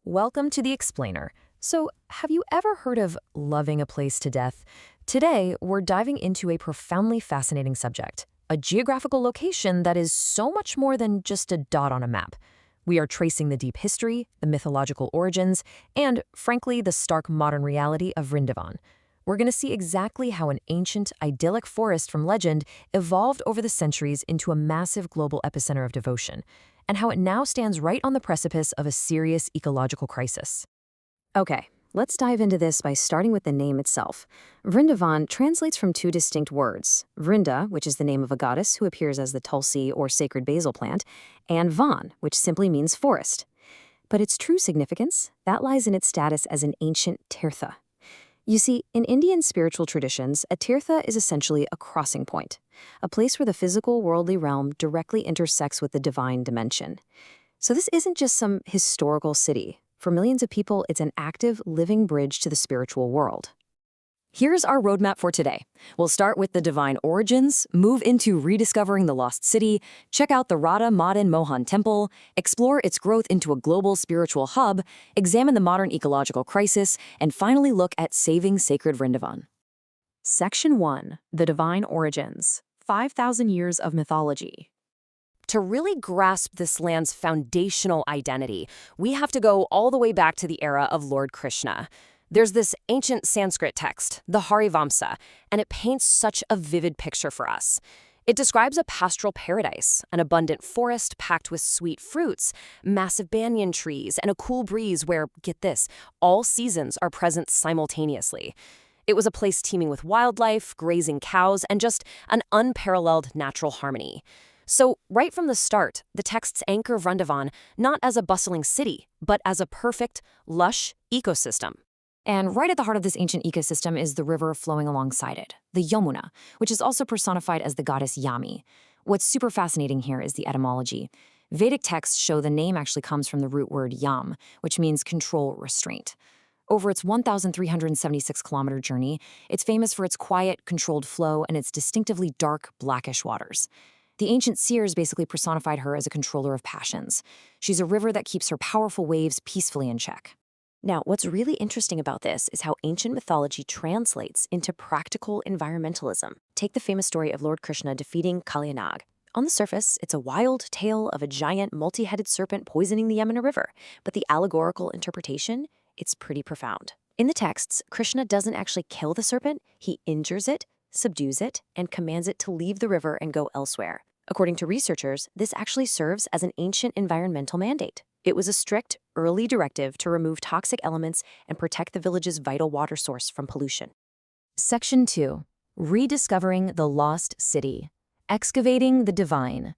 Welcome to The Explainer. So, have you ever heard of loving a place to death? Today, we're diving into a profoundly fascinating subject, a geographical location that is so much more than just a dot on a map. We are tracing the deep history, the mythological origins, and, frankly, the stark modern reality of Vrindavan. We're going to see exactly how an ancient, idyllic forest from legend evolved over the centuries into a massive global epicenter of devotion, and how it now stands right on the precipice of a serious ecological crisis. Okay, let's dive into this by starting with the name itself. Vrindavan translates from two distinct words, Vrinda, which is the name of a goddess who appears as the tulsi or sacred basil plant, and Van, which simply means forest. But its true significance, that lies in its status as an ancient tirtha. You see, in Indian spiritual traditions, a tirtha is essentially a crossing point, a place where the physical worldly realm directly intersects with the divine dimension. So this isn't just some historical city. For millions of people, it's an active, living bridge to the spiritual world. Here's our roadmap for today. We'll start with the divine origins, move into rediscovering the lost city, check out the Radha Madan Mohan Temple, explore its growth into a global spiritual hub, examine the modern ecological crisis, and finally look at saving sacred Vrindavan. Section 1. The Divine Origins. 5,000 Years of Mythology. To really grasp this land's foundational identity, we have to go all the way back to the era of Lord Krishna. There's this ancient Sanskrit text, the Harivamsa, and it paints such a vivid picture for us. It describes a pastoral paradise, an abundant forest packed with sweet fruits, massive banyan trees, and a cool breeze where, get this, all seasons are present simultaneously. It was a place teeming with wildlife, grazing cows, and just an unparalleled natural harmony. So, right from the start, the texts anchor Vrindavan not as a bustling city, but as a perfect, lush ecosystem. And right at the heart of this ancient ecosystem is the river flowing alongside it, the Yamuna, which is also personified as the goddess Yami. What's super fascinating here is the etymology. Vedic texts show the name actually comes from the root word yam, which means control, restraint. Over its 1,376-kilometer journey, it's famous for its quiet, controlled flow and its distinctively dark, blackish waters. The ancient seers basically personified her as a controller of passions. She's a river that keeps her powerful waves peacefully in check. Now, what's really interesting about this is how ancient mythology translates into practical environmentalism. Take the famous story of Lord Krishna defeating Kalyanag. On the surface, it's a wild tale of a giant multi-headed serpent poisoning the Yamuna River, but the allegorical interpretation, it's pretty profound. In the texts, Krishna doesn't actually kill the serpent, he injures it, subdues it, and commands it to leave the river and go elsewhere. According to researchers, this actually serves as an ancient environmental mandate. It was a strict, early directive to remove toxic elements and protect the village's vital water source from pollution. Section 2. Rediscovering the Lost City. Excavating the Divine.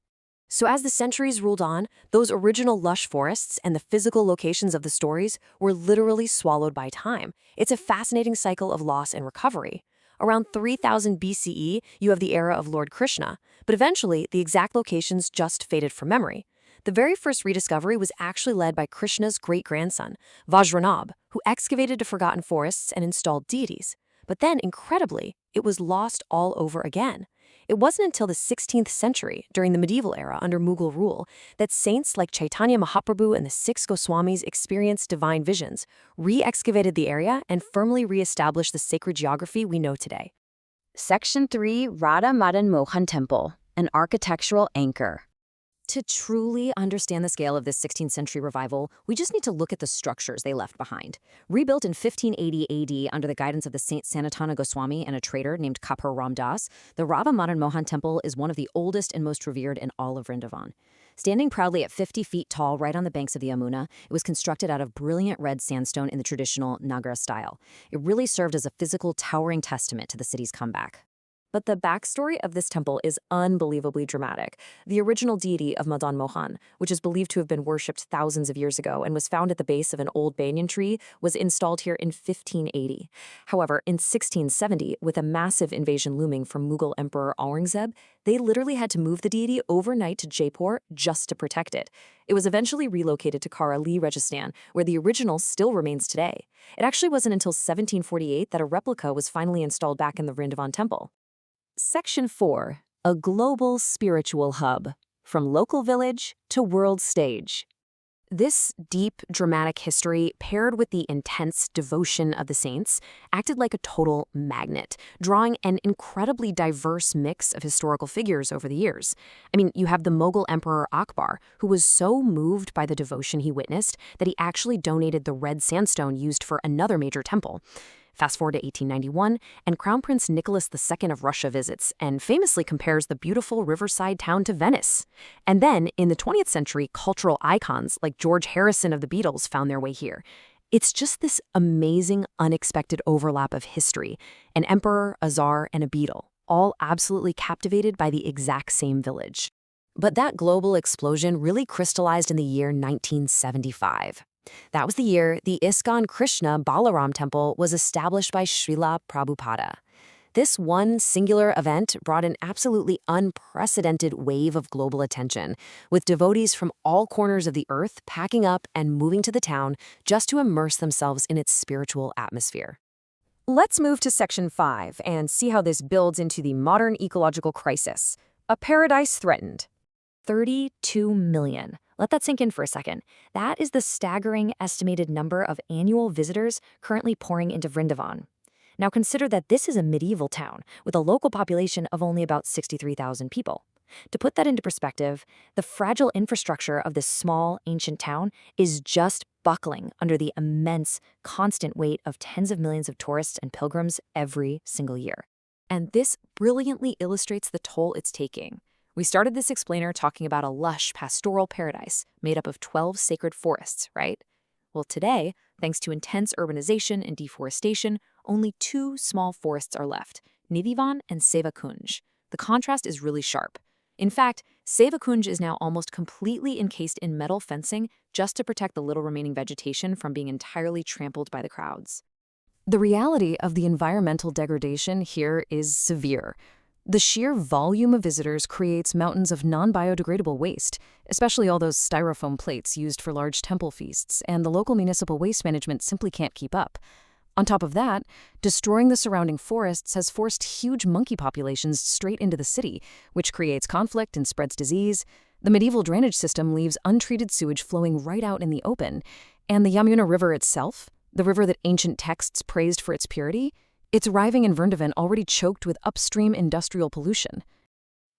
So as the centuries rolled on, those original lush forests and the physical locations of the stories were literally swallowed by time. It's a fascinating cycle of loss and recovery. Around 3000 BCE, you have the era of Lord Krishna, but eventually the exact locations just faded from memory. The very first rediscovery was actually led by Krishna's great-grandson, Vajranabh, who excavated the forgotten forests and installed deities. But then, incredibly, it was lost all over again. It wasn't until the 16th century, during the medieval era under Mughal rule, that saints like Chaitanya Mahaprabhu and the six Goswamis experienced divine visions, re-excavated the area, and firmly re-established the sacred geography we know today. Section 3. Radha Madan Mohan Temple, an architectural anchor. To truly understand the scale of this 16th century revival, we just need to look at the structures they left behind. Rebuilt in 1580 AD under the guidance of the Saint Sanatana Goswami and a trader named Kapur Ram Das, the Radha Madan Mohan Temple is one of the oldest and most revered in all of Vrindavan. Standing proudly at 50 feet tall right on the banks of the Yamuna, it was constructed out of brilliant red sandstone in the traditional Nagara style. It really served as a physical, towering testament to the city's comeback. But the backstory of this temple is unbelievably dramatic. The original deity of Madan Mohan, which is believed to have been worshipped thousands of years ago and was found at the base of an old banyan tree, was installed here in 1580. However, in 1670, with a massive invasion looming from Mughal Emperor Aurangzeb, they literally had to move the deity overnight to Jaipur just to protect it. It was eventually relocated to Karali, Rajasthan, where the original still remains today. It actually wasn't until 1748 that a replica was finally installed back in the Vrindavan temple. Section 4. A global spiritual hub. From local village to world stage. This deep, dramatic history, paired with the intense devotion of the saints, acted like a total magnet, drawing an incredibly diverse mix of historical figures over the years. I mean, you have the Mughal Emperor Akbar, who was so moved by the devotion he witnessed that he actually donated the red sandstone used for another major temple. Fast forward to 1891, and Crown Prince Nicholas II of Russia visits and famously compares the beautiful riverside town to Venice. And then, in the 20th century, cultural icons like George Harrison of the Beatles found their way here. It's just this amazing, unexpected overlap of history: an emperor, a czar, and a Beatle, all absolutely captivated by the exact same village. But that global explosion really crystallized in the year 1975. That was the year the ISKCON Krishna Balaram Temple was established by Srila Prabhupada. This one singular event brought an absolutely unprecedented wave of global attention, with devotees from all corners of the earth packing up and moving to the town just to immerse themselves in its spiritual atmosphere. Let's move to Section 5 and see how this builds into the modern ecological crisis. A paradise threatened. 32 million. Let that sink in for a second. That is the staggering estimated number of annual visitors currently pouring into Vrindavan. Now consider that this is a medieval town with a local population of only about 63,000 people. To put that into perspective, the fragile infrastructure of this small, ancient town is just buckling under the immense, constant weight of tens of millions of tourists and pilgrims every single year. And this brilliantly illustrates the toll it's taking. We started this explainer talking about a lush pastoral paradise made up of 12 sacred forests, right? Well, today, thanks to intense urbanization and deforestation, only 2 small forests are left, Nidhivan and Sevakunj. The contrast is really sharp. In fact, Sevakunj is now almost completely encased in metal fencing just to protect the little remaining vegetation from being entirely trampled by the crowds. The reality of the environmental degradation here is severe. The sheer volume of visitors creates mountains of non-biodegradable waste, especially all those styrofoam plates used for large temple feasts, and the local municipal waste management simply can't keep up. On top of that, destroying the surrounding forests has forced huge monkey populations straight into the city, which creates conflict and spreads disease. The medieval drainage system leaves untreated sewage flowing right out in the open. And the Yamuna River itself, the river that ancient texts praised for its purity, it's arriving in Vrindavan already choked with upstream industrial pollution.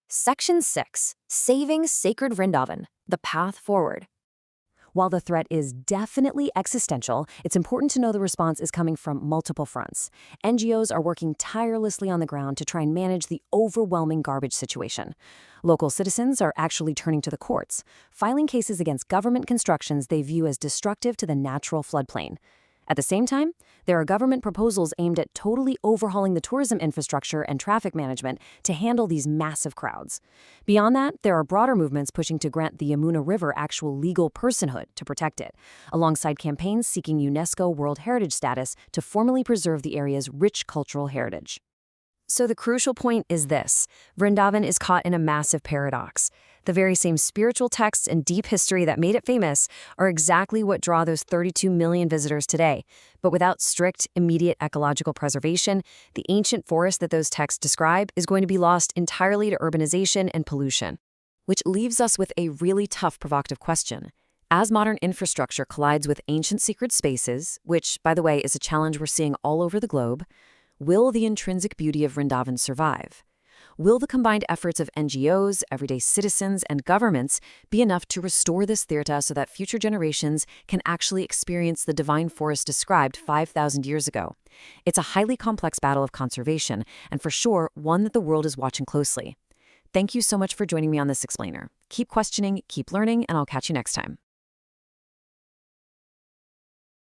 Section 6. Saving Sacred Vrindavan, the Path Forward. While the threat is definitely existential, it's important to know the response is coming from multiple fronts. NGOs are working tirelessly on the ground to try and manage the overwhelming garbage situation. Local citizens are actually turning to the courts, filing cases against government constructions they view as destructive to the natural floodplain. At the same time, there are government proposals aimed at totally overhauling the tourism infrastructure and traffic management to handle these massive crowds. Beyond that, there are broader movements pushing to grant the Yamuna River actual legal personhood to protect it, alongside campaigns seeking UNESCO World Heritage status to formally preserve the area's rich cultural heritage. So the crucial point is this: Vrindavan is caught in a massive paradox. The very same spiritual texts and deep history that made it famous are exactly what draw those 32 million visitors today. But without strict, immediate ecological preservation, the ancient forest that those texts describe is going to be lost entirely to urbanization and pollution. Which leaves us with a really tough, provocative question. As modern infrastructure collides with ancient secret spaces, which, by the way, is a challenge we're seeing all over the globe, will the intrinsic beauty of Vrindavan survive? Will the combined efforts of NGOs, everyday citizens, and governments be enough to restore this tirtha so that future generations can actually experience the divine forest described 5,000 years ago? It's a highly complex battle of conservation, and for sure, one that the world is watching closely. Thank you so much for joining me on this explainer. Keep questioning, keep learning, and I'll catch you next time.